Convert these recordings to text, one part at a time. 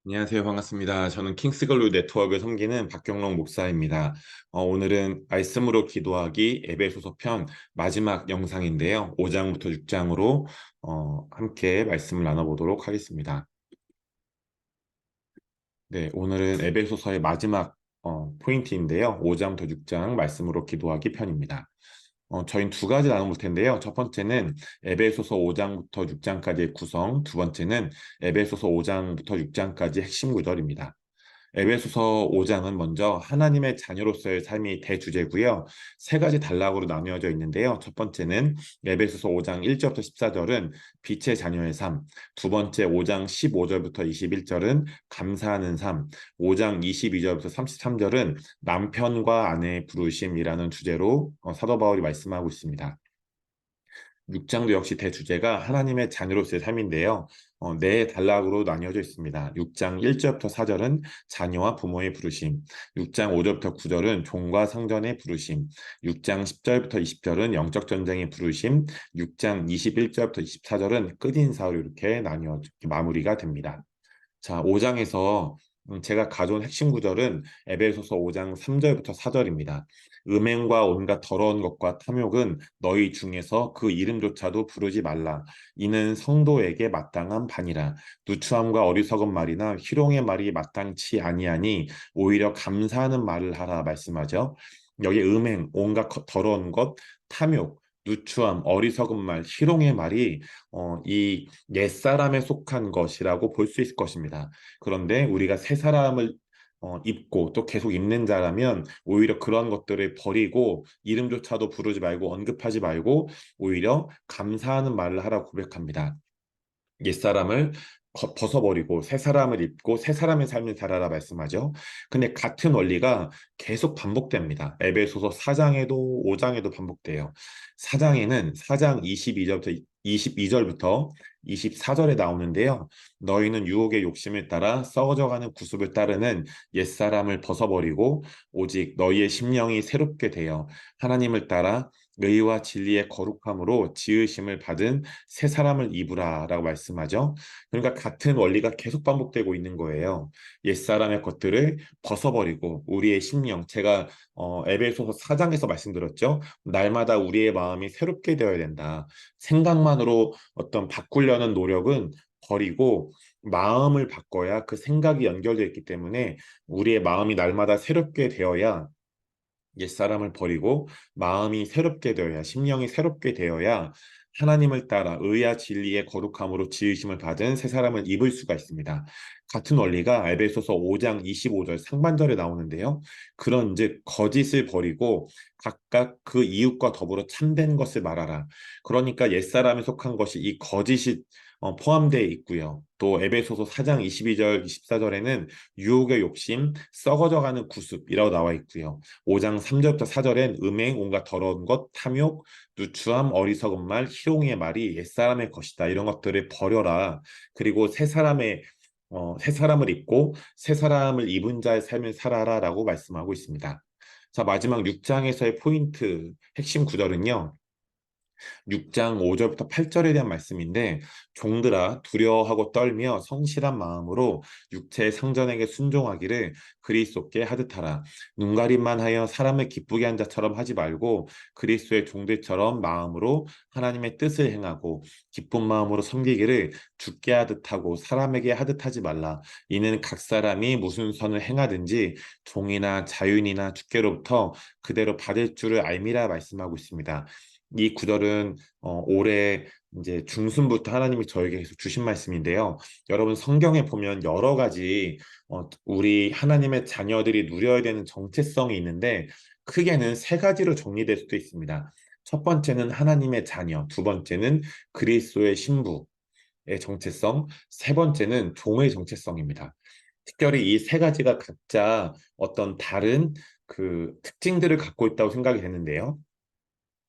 안녕하세요. 반갑습니다. 저는 킹스글루 네트워크를 섬기는 박경록 목사입니다. 오늘은 말씀으로 기도하기 에베소서 편 마지막 영상인데요. 5장부터 6장으로 함께 말씀을 나눠보도록 하겠습니다. 네, 오늘은 에베소서의 마지막 포인트인데요. 5장부터 6장 말씀으로 기도하기 편입니다. 저희는 두 가지 나눠볼 텐데요. 첫 번째는 에베소서 5장부터 6장까지의 구성, 두 번째는 에베소서 5장부터 6장까지 핵심 구절입니다. 에베소서 5장은 먼저 하나님의 자녀로서의 삶이 대주제고요. 세 가지 단락으로 나누어져 있는데요. 첫 번째는 에베소서 5장 1절부터 14절은 빛의 자녀의 삶, 두 번째 5장 15절부터 21절은 감사하는 삶, 5장 22절부터 33절은 남편과 아내의 부르심이라는 주제로 사도 바울이 말씀하고 있습니다. 6장도 역시 대주제가 하나님의 자녀로서의 삶인데요. 네 단락으로 나뉘어져 있습니다. 6장 1절부터 4절은 자녀와 부모의 부르심, 6장 5절부터 9절은 종과 성전의 부르심, 6장 10절부터 20절은 영적 전쟁의 부르심, 6장 21절부터 24절은 끝인사로 이렇게 나뉘어 마무리가 됩니다. 자, 5장에서 제가 가져온 핵심 구절은 에베소서 5장 3절부터 4절입니다. 음행과 온갖 더러운 것과 탐욕은 너희 중에서 그 이름조차도 부르지 말라. 이는 성도에게 마땅한 반이라. 누추함과 어리석은 말이나 희롱의 말이 마땅치 아니하니 오히려 감사하는 말을 하라 말씀하죠. 여기 음행, 온갖 더러운 것, 탐욕, 누추함, 어리석은 말, 희롱의 말이 이 옛사람에 속한 것이라고 볼 수 있을 것입니다. 그런데 우리가 새 사람을 입고 또 계속 입는 자라면 오히려 그런 것들을 버리고 이름조차도 부르지 말고 언급하지 말고 오히려 감사하는 말을 하라고 고백합니다. 옛사람을 벗어버리고 새 사람을 입고 새 사람의 삶을 살아라 말씀하죠. 근데 같은 원리가 계속 반복됩니다. 에베소서 4장에도 5장에도 반복돼요. 4장에는 4장 22절부터 24절에 나오는데요. 너희는 유혹의 욕심을 따라 썩어져가는 구습을 따르는 옛사람을 벗어버리고 오직 너희의 심령이 새롭게 되어 하나님을 따라 의와 진리의 거룩함으로 지으심을 받은 새 사람을 입으라라고 말씀하죠. 그러니까 같은 원리가 계속 반복되고 있는 거예요. 옛사람의 것들을 벗어버리고 우리의 심령, 제가 에베소서 4장에서 말씀드렸죠. 날마다 우리의 마음이 새롭게 되어야 된다. 생각만으로 어떤 바꾸려는 노력은 버리고 마음을 바꿔야 그 생각이 연결되어 있기 때문에 우리의 마음이 날마다 새롭게 되어야 옛사람을 버리고 마음이 새롭게 되어야 심령이 새롭게 되어야 하나님을 따라 의와 진리의 거룩함으로 지으심을 받은 새 사람을 입을 수가 있습니다. 같은 원리가 에베소서 5장 25절 상반절에 나오는데요. 그런즉 거짓을 버리고 각각 그 이웃과 더불어 참된 것을 말하라. 그러니까 옛사람에 속한 것이 이 거짓이 포함되어 있고요. 또 에베소서 4장 22절 24절에는 유혹의 욕심, 썩어져가는 구습이라고 나와 있고요. 5장 3절부터 4절엔 음행, 온갖 더러운 것, 탐욕, 누추함, 어리석은 말, 희롱의 말이 옛사람의 것이다. 이런 것들을 버려라. 그리고 새 사람을 입고 새 사람을 입은 자의 삶을 살아라라고 말씀하고 있습니다. 자, 마지막 6장에서의 포인트 핵심 구절은요. 6장 5절부터 8절에 대한 말씀인데 종들아 두려워하고 떨며 성실한 마음으로 육체의 상전에게 순종하기를 그리스도께 하듯하라. 눈가림만 하여 사람을 기쁘게 한 자처럼 하지 말고 그리스도의 종들처럼 마음으로 하나님의 뜻을 행하고 기쁜 마음으로 섬기기를 주께 하듯하고 사람에게 하듯하지 말라. 이는 각 사람이 무슨 선을 행하든지 종이나 자윤이나 주께로부터 그대로 받을 줄을 알미라 말씀하고 있습니다. 이 구절은 올해 이제 중순부터 하나님이 저에게 계속 주신 말씀인데요. 여러분 성경에 보면 여러 가지 우리 하나님의 자녀들이 누려야 되는 정체성이 있는데 크게는 세 가지로 정리될 수도 있습니다. 첫 번째는 하나님의 자녀, 두 번째는 그리스도의 신부의 정체성, 세 번째는 종의 정체성입니다. 특별히 이 세 가지가 각자 어떤 다른 그 특징들을 갖고 있다고 생각이 되는데요.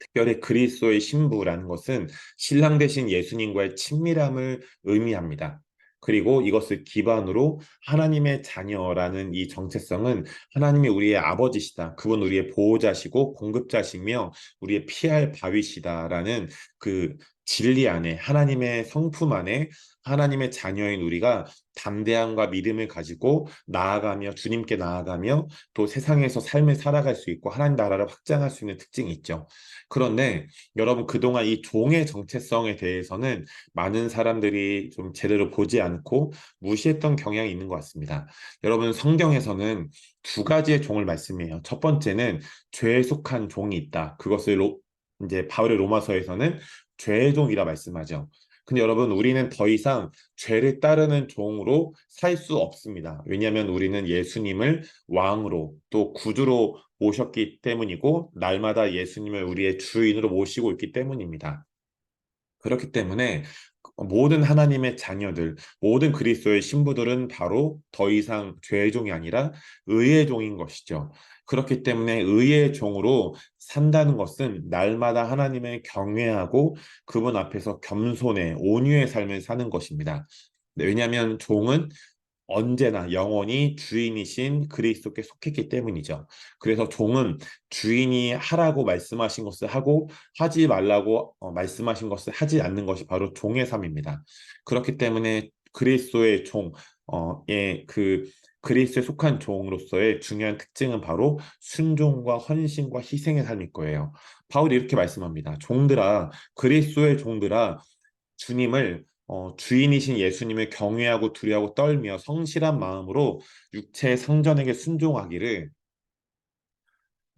특별히 그리스도의 신부라는 것은 신랑 되신 예수님과의 친밀함을 의미합니다. 그리고 이것을 기반으로 하나님의 자녀라는 이 정체성은 하나님이 우리의 아버지시다. 그분 우리의 보호자시고 공급자시며 우리의 피할 바위시다라는 그 진리 안에, 하나님의 성품 안에, 하나님의 자녀인 우리가 담대함과 믿음을 가지고 나아가며 주님께 나아가며 또 세상에서 삶을 살아갈 수 있고 하나님 나라를 확장할 수 있는 특징이 있죠. 그런데 여러분 그동안 이 종의 정체성에 대해서는 많은 사람들이 좀 제대로 보지 않고 무시했던 경향이 있는 것 같습니다. 여러분 성경에서는 두 가지의 종을 말씀해요. 첫 번째는 죄에 속한 종이 있다. 그것을 이제 바울의 로마서에서는 죄의 종이라 말씀하죠. 근데 여러분 우리는 더 이상 죄를 따르는 종으로 살 수 없습니다. 왜냐하면 우리는 예수님을 왕으로 또 구주로 모셨기 때문이고 날마다 예수님을 우리의 주인으로 모시고 있기 때문입니다. 그렇기 때문에 모든 하나님의 자녀들, 모든 그리스도의 신부들은 바로 더 이상 죄의 종이 아니라 의의 종인 것이죠. 그렇기 때문에 의의 종으로 산다는 것은 날마다 하나님을 경외하고 그분 앞에서 겸손의 온유의 삶을 사는 것입니다. 왜냐하면 종은 언제나 영원히 주인이신 그리스도께 속했기 때문이죠. 그래서 종은 주인이 하라고 말씀하신 것을 하고 하지 말라고 말씀하신 것을 하지 않는 것이 바로 종의 삶입니다. 그렇기 때문에 그리스도의 그 그리스도에 속한 종으로서의 중요한 특징은 바로 순종과 헌신과 희생의 삶일 거예요. 바울이 이렇게 말씀합니다. 종들아, 그리스도의 종들아, 주님을 주인이신 예수님을 경외하고 두려워하고 떨며 성실한 마음으로 육체의 상전에게 순종하기를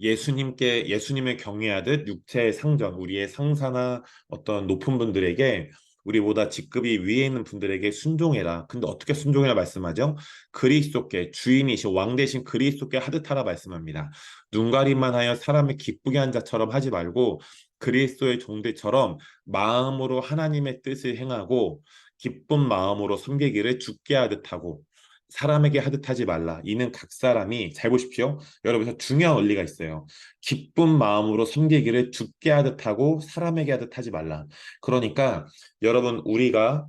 예수님을 경외하듯 육체의 상전, 우리의 상사나 어떤 높은 분들에게 우리보다 직급이 위에 있는 분들에게 순종해라. 근데 어떻게 순종해라 말씀하죠? 그리스도께 주인이신 왕 대신 그리스도께 하듯 하라 말씀합니다. 눈가림만 하여 사람을 기쁘게 한 자처럼 하지 말고 그리스도의 종들처럼 마음으로 하나님의 뜻을 행하고 기쁜 마음으로 섬기기를 주께 하듯 하고 사람에게 하듯 하지 말라. 이는 각 사람이 잘 보십시오. 여러분, 중요한 원리가 있어요. 기쁜 마음으로 섬기기를 주께 하듯 하고 사람에게 하듯 하지 말라. 그러니까 여러분 우리가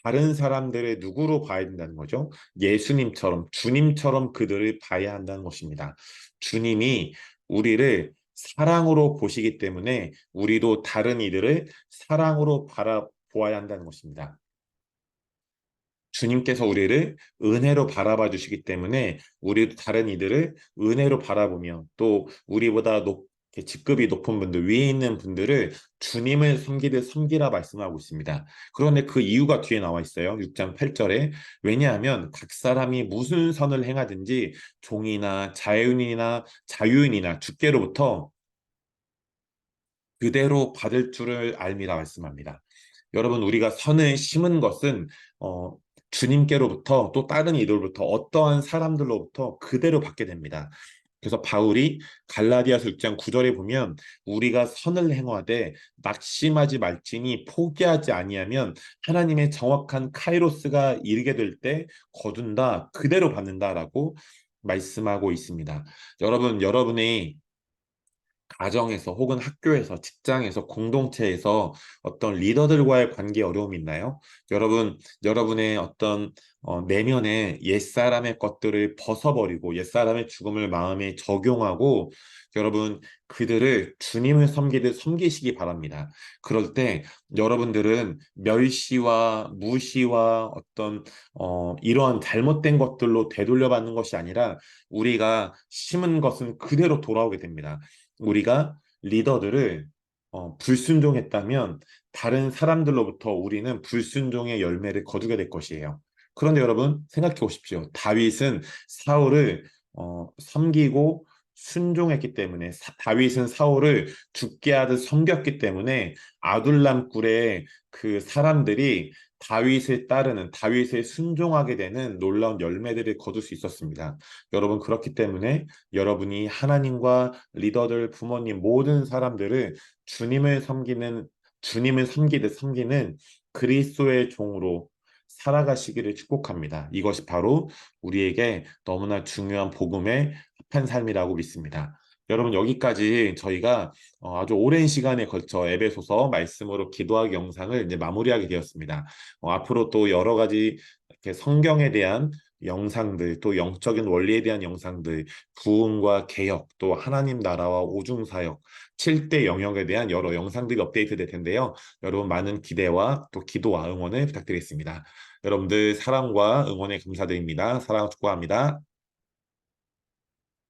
다른 사람들을 누구로 봐야 된다는 거죠? 예수님처럼 주님처럼 그들을 봐야 한다는 것입니다. 주님이 우리를 사랑으로 보시기 때문에 우리도 다른 이들을 사랑으로 바라보아야 한다는 것입니다. 주님께서 우리를 은혜로 바라봐 주시기 때문에 우리도 다른 이들을 은혜로 바라보며 또 우리보다 이렇게 직급이 높은 분들, 위에 있는 분들을 주님을 섬기듯 섬기라 말씀하고 있습니다. 그런데 그 이유가 뒤에 나와 있어요. 6장 8절에. 왜냐하면 각 사람이 무슨 선을 행하든지 종이나 자유인이나 주께로부터 그대로 받을 줄을 알미라 말씀합니다. 여러분, 우리가 선을 심은 것은 주님께로부터 또 다른 이들로부터 어떠한 사람들로부터 그대로 받게 됩니다. 그래서 바울이 갈라디아서 6장 9절에 보면 우리가 선을 행하되 낙심하지 말지니 포기하지 아니하면 하나님의 정확한 카이로스가 이르게 될 때 거둔다 그대로 받는다라고 말씀하고 있습니다. 여러분의 가정에서 혹은 학교에서 직장에서 공동체에서 어떤 리더들과의 관계 어려움이 있나요? 여러분의 어떤 내면의 옛사람의 것들을 벗어버리고 옛사람의 죽음을 마음에 적용하고 여러분 그들을 주님을 섬기듯 섬기시기 바랍니다. 그럴 때 여러분들은 멸시와 무시와 어떤 이러한 잘못된 것들로 되돌려받는 것이 아니라 우리가 심은 것은 그대로 돌아오게 됩니다. 우리가 리더들을 불순종했다면 다른 사람들로부터 우리는 불순종의 열매를 거두게 될 것이에요. 그런데 여러분 생각해 보십시오. 다윗은 사울을 섬기고 순종했기 때문에 다윗은 사울을 죽게 하듯 섬겼기 때문에 아둘람 굴의 그 사람들이 다윗을 따르는 다윗을 순종하게 되는 놀라운 열매들을 거둘 수 있었습니다. 여러분 그렇기 때문에 여러분이 하나님과 리더들, 부모님 모든 사람들을 주님을 섬기듯 섬기는 그리스도의 종으로 살아가시기를 축복합니다. 이것이 바로 우리에게 너무나 중요한 복음의 합한 삶이라고 믿습니다. 여러분 여기까지 저희가 아주 오랜 시간에 걸쳐 에베소서 말씀으로 기도하기 영상을 이제 마무리하게 되었습니다. 앞으로 또 여러 가지 이렇게 성경에 대한 영상들, 또 영적인 원리에 대한 영상들, 부흥과 개혁, 또 하나님 나라와 오중사역, 7대 영역에 대한 여러 영상들이 업데이트될 텐데요. 여러분 많은 기대와 또 기도와 응원을 부탁드리겠습니다. 여러분들 사랑과 응원에 감사드립니다. 사랑 축구합니다.